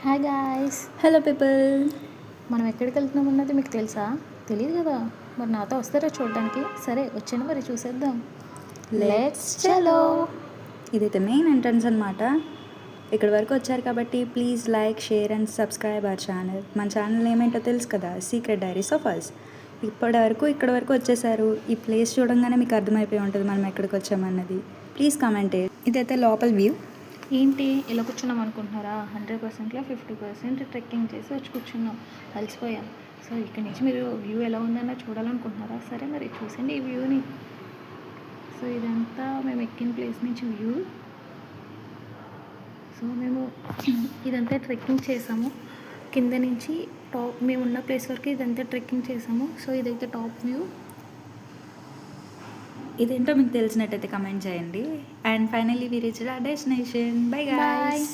Hi guys. Hello people. మనం ఎక్కడికి వెళ్తున్నాం అన్నది మీకు తెలుసా? తెలియదు కదా. మరి నాతో వస్తారా చూడడానికి? సరే వచ్చాను, మరి చూసేద్దాం. లెట్స్ చలో. ఇదైతే మెయిన్ ఎంట్రన్స్ అనమాట. ఇక్కడి వరకు వచ్చారు కాబట్టి please like, share and subscribe our channel. మన ఛానల్ ఏమేంటో తెలుసు కదా, సీక్రెట్ డైరీస్ ఆఫ్ అస్. ఇక్కడ వరకు వచ్చేసారు. ఈ ప్లేస్ చూడంగానే మీకు అర్థమైపోయి ఉంటుంది మనం ఎక్కడికి వచ్చామన్నది. Please comment. ఇదైతే లోపల వ్యూ. ఏంటి ఇలా కూర్చున్నాం అనుకుంటున్నారా? 100%లో 50% ట్రెక్కింగ్ చేసి వచ్చి కూర్చున్నాం, అలసిపోయాం. సో ఇక్కడ నుంచి మీరు వ్యూ ఎలా ఉందన్న చూడాలనుకుంటున్నారా? సరే మరి చూసండి ఈ వ్యూని. సో ఇదంతా మేము ఎక్కిన ప్లేస్ నుంచి వ్యూ. సో మేము ఇదంతా ట్రెక్కింగ్ చేసాము, కింద నుంచి టాప్ మేము ఉన్న ప్లేస్ వరకు ఇదంతా ట్రెక్కింగ్ చేసాము. సో ఇదైతే టాప్ వ్యూ. ఇదేంటో మీకు తెలిసినట్టయితే కమెంట్ చేయండి. And finally we reached our destination. Bye guys.